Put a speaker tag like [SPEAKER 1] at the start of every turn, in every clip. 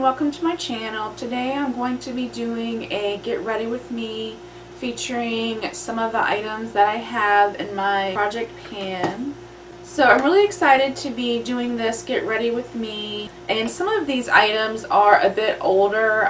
[SPEAKER 1] Welcome to my channel. Today I'm going to be doing a get ready with me featuring some of the items that I have in my project pan. So I'm really excited to be doing this get ready with me, and some of these items are a bit older.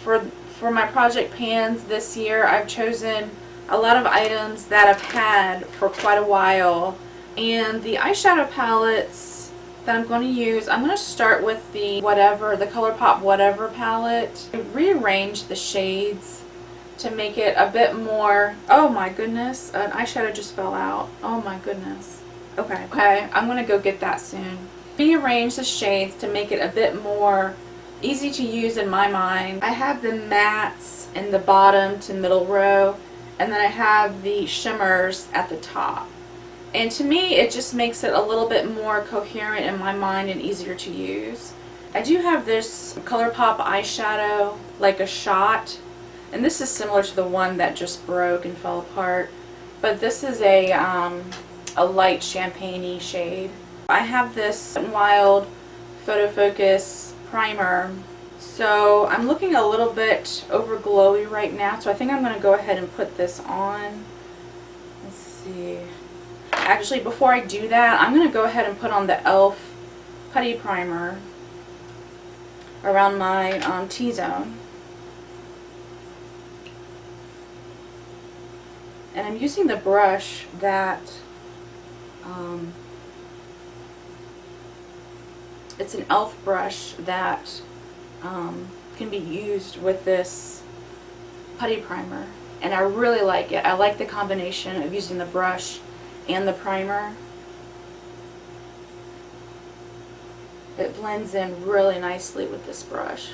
[SPEAKER 1] For my project pans this year, I've chosen a lot of items that I've had for quite a while, and the eyeshadow palettes that I'm going to use, I'm going to start with the ColourPop Whatever palette. I rearranged the shades to make it a bit more, oh my goodness, an eyeshadow just fell out. Oh my goodness. Okay, I'm going to go get that soon. Rearrange the shades to make it a bit more easy to use in my mind. I have the mattes in the bottom to middle row, and then I have the shimmers at the top. And to me, it just makes it a little bit more coherent in my mind and easier to use. I do have this ColourPop eyeshadow, like a shot, and this is similar to the one that just broke and fell apart. But this is a light champagne-y shade. I have this Wild Photo Focus primer, so I'm looking a little bit over glowy right now, so I think I'm going to go ahead and put this on. Let's see. Actually, before I do that, I'm going to go ahead and put on the e.l.f. Putty Primer around my T-zone. And I'm using the brush that, it's an e.l.f. brush that can be used with this Putty Primer. And I really like it. I like the combination of using the brush and the primer. It blends in really nicely with this brush.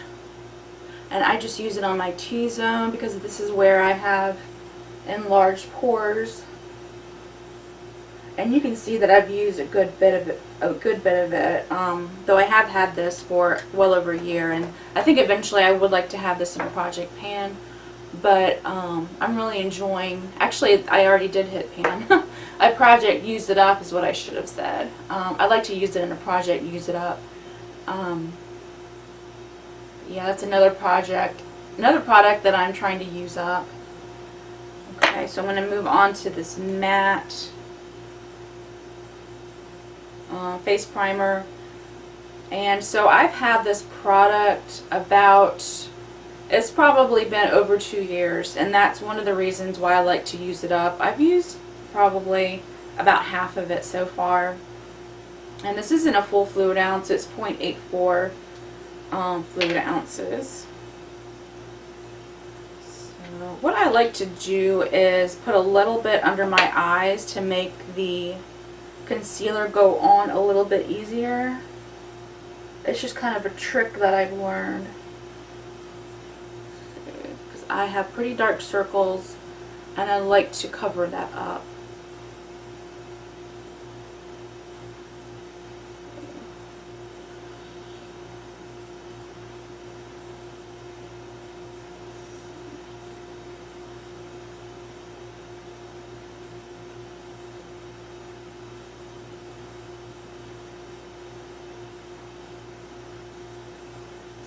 [SPEAKER 1] And I just use it on my T-zone because this is where I have enlarged pores. And you can see that I've used a good bit of it, though I have had this for well over a year, and I think eventually I would like to have this in a project pan. But I'm really enjoying, actually I already did hit pan. I project used it up is what I should have said. I like to use it in a project, use it up. Yeah, that's another product that I'm trying to use up. Okay, so I'm going to move on to this matte face primer. And so I've had this product about, it's probably been over 2 years, and that's one of the reasons why I like to use it up. I've used probably about half of it so far, and this isn't a full fluid ounce, it's 0.84 fluid ounces. So what I like to do is put a little bit under my eyes to make the concealer go on a little bit easier. It's just kind of a trick that I've learned. I have pretty dark circles, and I like to cover that up.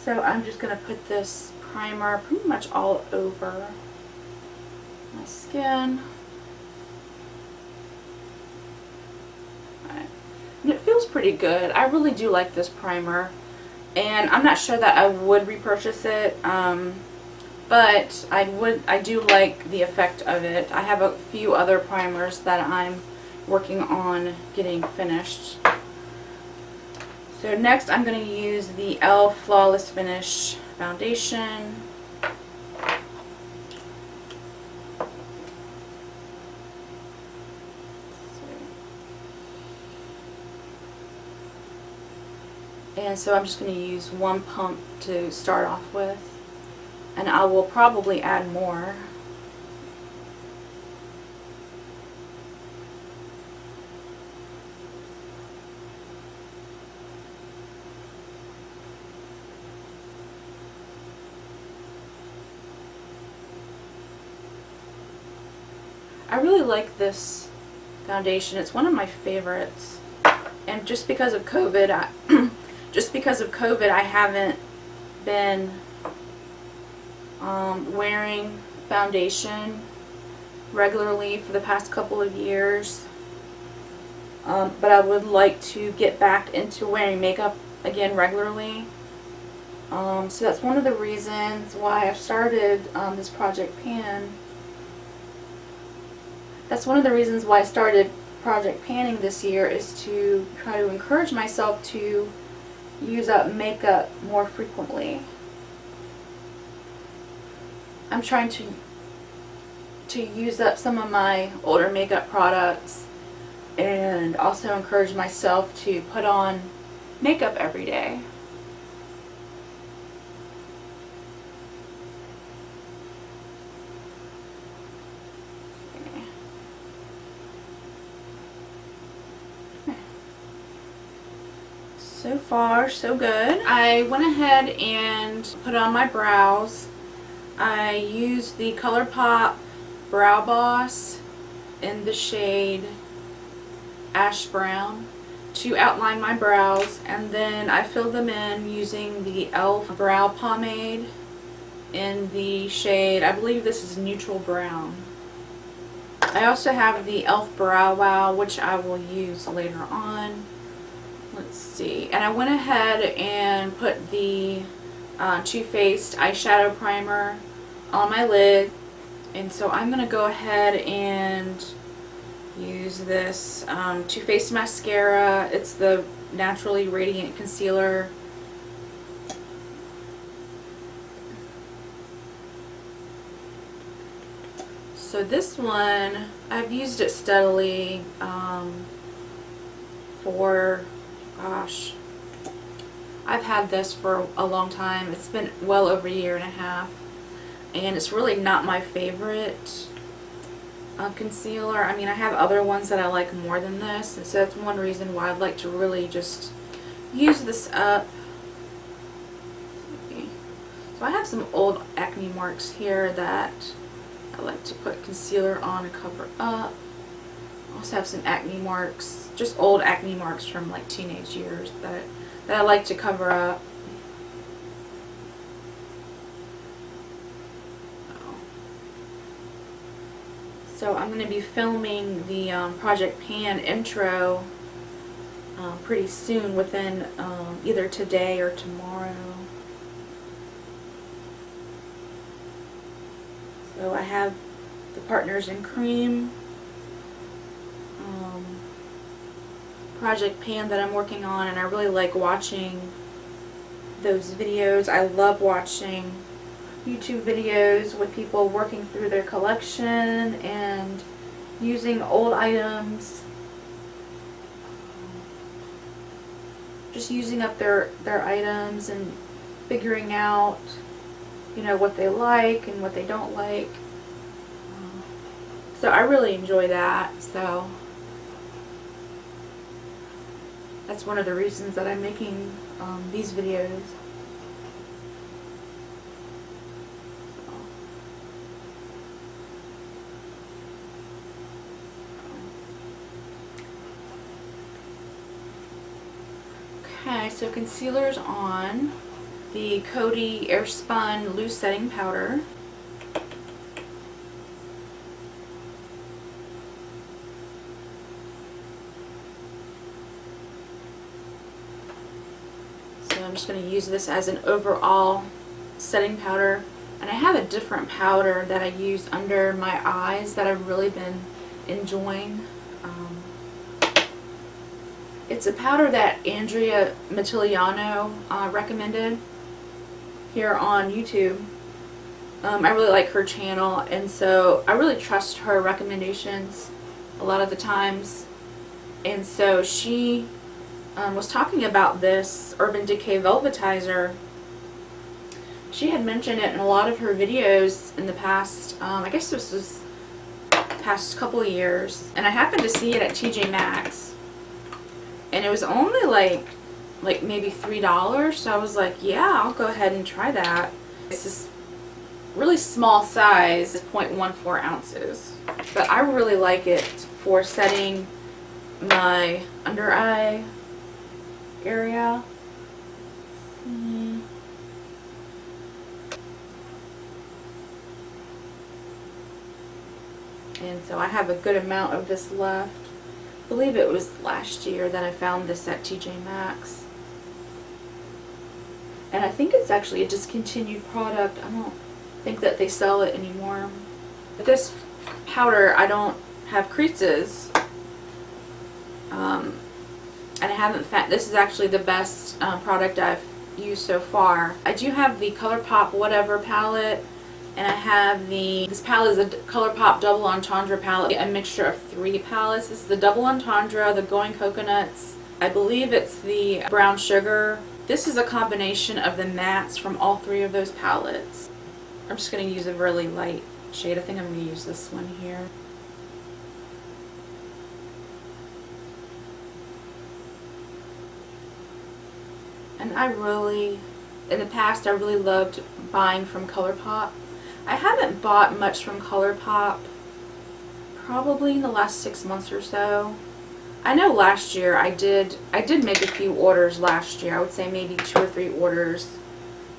[SPEAKER 1] So I'm just going to put this primer pretty much all over my skin. Right. And it feels pretty good. I really do like this primer, and I'm not sure that I would repurchase it, but I do like the effect of it. I have a few other primers that I'm working on getting finished. So next I'm going to use the e.l.f. Flawless Finish foundation. And so I'm just going to use one pump to start off with, and I will probably add more. I really like this foundation. It's one of my favorites, and just because of COVID, I haven't been wearing foundation regularly for the past couple of years, but I would like to get back into wearing makeup again regularly. So that's one of the reasons why I've started this project pan. That's one of the reasons why I started project panning this year, is to try to encourage myself to use up makeup more frequently. I'm trying to use up some of my older makeup products and also encourage myself to put on makeup every day. So far, so good. I went ahead and put on my brows. I used the ColourPop Brow Boss in the shade Ash Brown to outline my brows, and then I filled them in using the e.l.f. Brow Pomade in the shade, I believe this is Neutral Brown. I also have the e.l.f. Brow Wow, which I will use later on. Let's see, and I went ahead and put the Too Faced eyeshadow primer on my lid, and so I'm going to go ahead and use this Too Faced mascara. It's the Naturally Radiant Concealer. So this one, I've used it steadily for, gosh, I've had this for a long time. It's been well over a year and a half, and it's really not my favorite concealer. I mean, I have other ones that I like more than this, and so that's one reason why I'd like to really just use this up. So I have some old acne marks here that I like to put concealer on and cover up. I also have some acne marks, just old acne marks from like teenage years that I like to cover up. So I'm going to be filming the Project Pan intro pretty soon, within either today or tomorrow. So I have the Partners in Cream project pan that I'm working on, and I really like watching those videos. I love watching YouTube videos with people working through their collection and using old items, just using up their items and figuring out, you know, what they like and what they don't like. So I really enjoy that. So that's one of the reasons that I'm making these videos. Okay, so concealer's on. The Coty Airspun Loose Setting Powder. So I'm just going to use this as an overall setting powder. And I have a different powder that I use under my eyes that I've really been enjoying. It's a powder that Andrea Mattiliano recommended here on YouTube. I really like her channel, and so I really trust her recommendations a lot of the times. And so she was talking about this Urban Decay Velvetizer. She had mentioned it in a lot of her videos in the past, I guess this was past couple of years, and I happened to see it at TJ Maxx. And it was only like maybe $3, so I was like, yeah, I'll go ahead and try that. It's this really small size, 0.14 ounces. But I really like it for setting my under eye area. and so I have a good amount of this left. I believe it was last year that I found this at TJ Maxx. And I think it's actually a discontinued product. I don't think that they sell it anymore. With this powder, I don't have creases. And I haven't found, this is actually the best product I've used so far. I do have the ColourPop Whatever palette, and I have this palette is a ColourPop Double Entendre palette, a mixture of 3 palettes. This is the Double Entendre, the Going Coconuts, I believe it's the Brown Sugar. This is a combination of the mattes from all 3 of those palettes. I'm just going to use a really light shade. I think I'm going to use this one here. And in the past, I really loved buying from ColourPop. I haven't bought much from ColourPop probably in the last 6 months or so. I know last year I did make a few orders last year. I would say maybe 2 or 3 orders.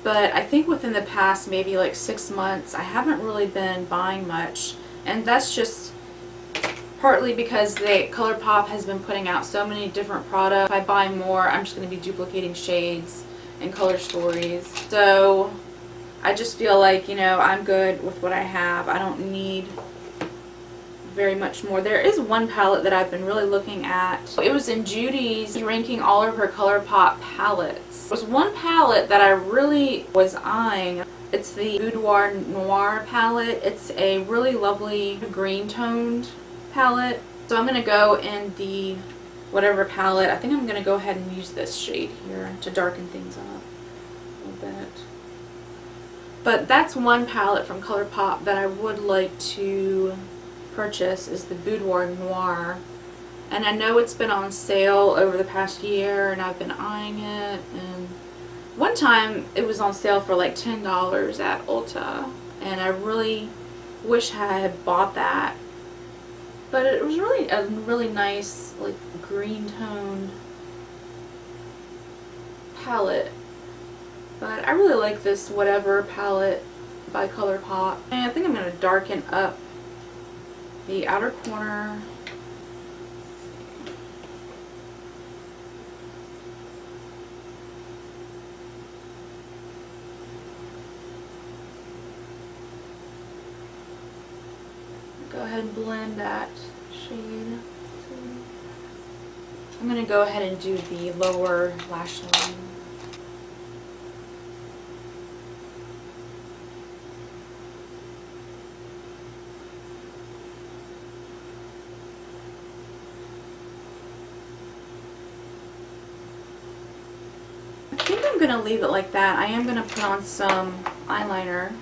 [SPEAKER 1] But I think within the past maybe like 6 months, I haven't really been buying much. And that's just partly because ColourPop has been putting out so many different products. If I buy more, I'm just going to be duplicating shades and color stories. So I just feel like, you know, I'm good with what I have. I don't need very much more. There is one palette that I've been really looking at. It was in Judy's ranking all of her ColourPop palettes. There was one palette that I really was eyeing. It's the Boudoir Noir palette. It's a really lovely green toned palette. So I'm going to go in the whatever palette. I think I'm going to go ahead and use this shade here to darken things up a little bit. But that's one palette from ColourPop that I would like to purchase, is the Boudoir Noir. And I know it's been on sale over the past year, and I've been eyeing it. And one time it was on sale for like $10 at Ulta, and I really wish I had bought that. But it was really a really nice, like, green toned palette. But I really like this Whatever palette by ColourPop. And I think I'm going to darken up the outer corner. Go ahead and blend that shade. I'm going to go ahead and do the lower lash line. I think I'm going to leave it like that. I am going to put on some eyeliner.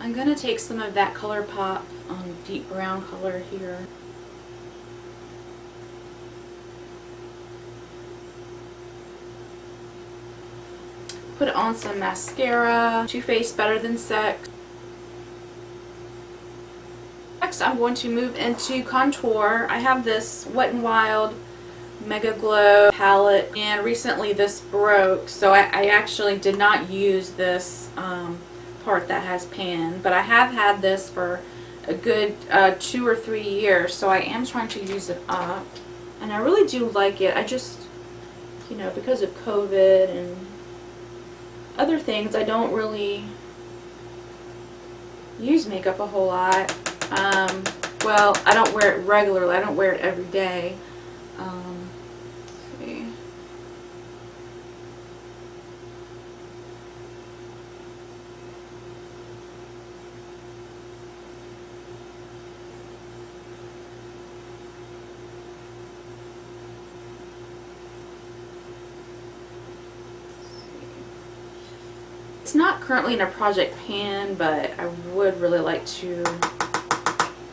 [SPEAKER 1] I'm going to take some of that ColourPop deep brown color here. Put on some mascara, Too Faced Better Than Sex. Next I'm going to move into contour. I have this Wet n Wild Mega Glow palette, and recently this broke, so I actually did not use this part that has pan, but I have had this for a good 2 or 3 years, so I am trying to use it up, and I really do like it. I just, you know, because of COVID and other things, I don't really use makeup a whole lot. Well, I don't wear it regularly. I don't wear it every day. Let's see. It's not currently in a project pan, but I would really like to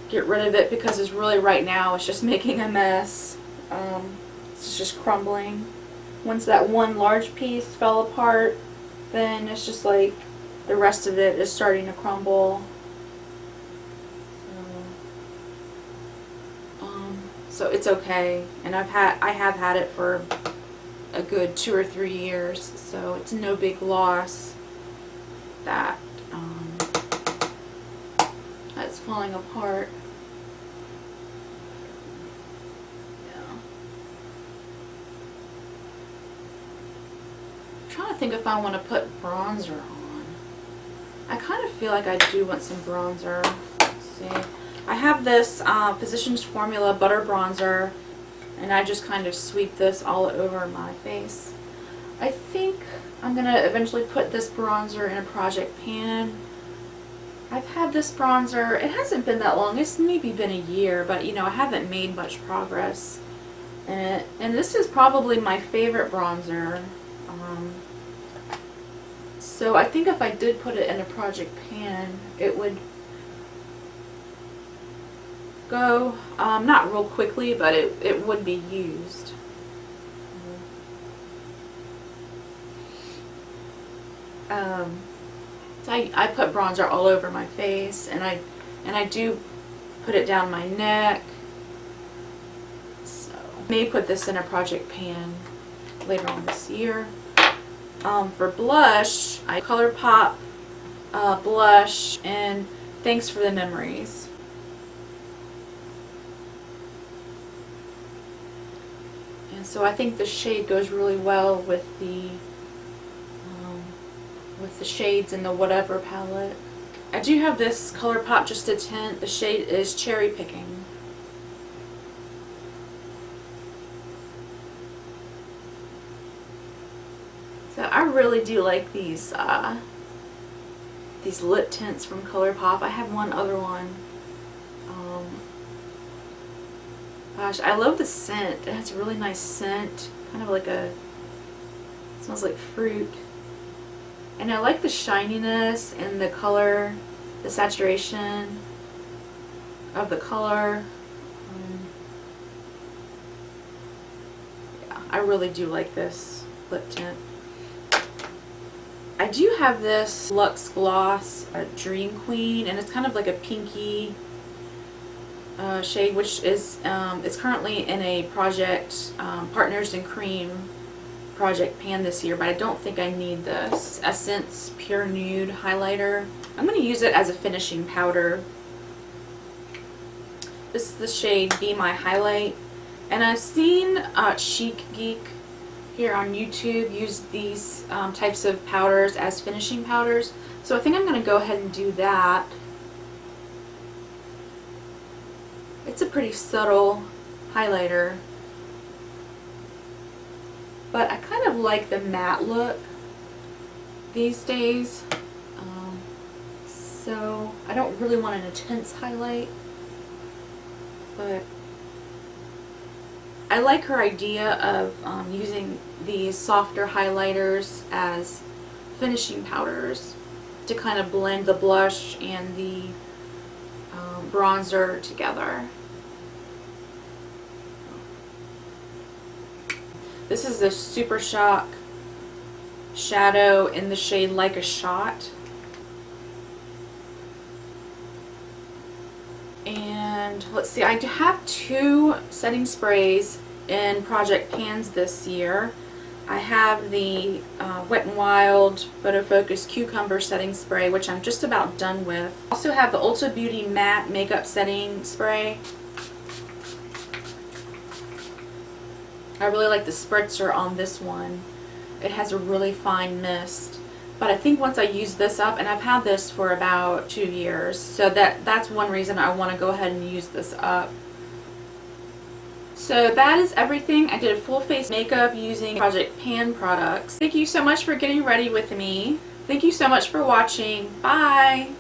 [SPEAKER 1] get rid of it because it's really, right now, it's just making a mess. It's It's just crumbling. Once that one large piece fell apart, then it's just like the rest of it is starting to crumble. So it's okay, and I have had it for a good 2 or 3 years, so it's no big loss that that's falling apart. Yeah. I'm trying to think if I want to put bronzer on. I kind of feel like I do want some bronzer. Let's see. I have this Physicians Formula Butter Bronzer, and I just kind of sweep this all over my face. I think I'm going to eventually put this bronzer in a project pan. I've had this bronzer, it hasn't been that long, it's maybe been a year, but you know, I haven't made much progress in it. And this is probably my favorite bronzer. So I think if I did put it in a project pan, it would go, not real quickly, but it would be used. So I put bronzer all over my face, and I do put it down my neck. So I may put this in a project pan later on this year. For blush, I ColourPop blush, and Thanks for the Memories. And so I think the shade goes really well with the shades in the Whatever palette. I do have this ColourPop Just a Tint. The shade is Cherry Picking. So I really do like these lip tints from ColourPop. I have one other one. Gosh, I love the scent. It has a really nice scent, kind of like it smells like fruit. And I like the shininess and the color, the saturation of the color. Yeah, I really do like this lip tint. I do have this Luxe Gloss Dream Queen, and it's kind of like a pinky shade, which is it's currently in a project Partners in Cream project pan this year, but I don't think I need this Essence Pure Nude highlighter. I'm going to use it as a finishing powder. This is the shade Be My Highlight, and I've seen Chic Geek here on YouTube use these types of powders as finishing powders, so I think I'm going to go ahead and do that. It's a pretty subtle highlighter, but I kind of like the matte look these days, so I don't really want an intense highlight, but I like her idea of using these softer highlighters as finishing powders to kind of blend the blush and the bronzer together. This is the Super Shock shadow in the shade Like a Shot. And let's see, I have 2 setting sprays in project pans this year. I have the Wet n Wild Photo Focus Cucumber setting spray, which I'm just about done with. I also have the Ulta Beauty Matte Makeup Setting Spray. I really like the spritzer on this one. It has a really fine mist. But I think once I use this up, and I've had this for about 2 years, so that's one reason I want to go ahead and use this up. So that is everything. I did a full face makeup using Project Pan products. Thank you so much for getting ready with me. Thank you so much for watching. Bye!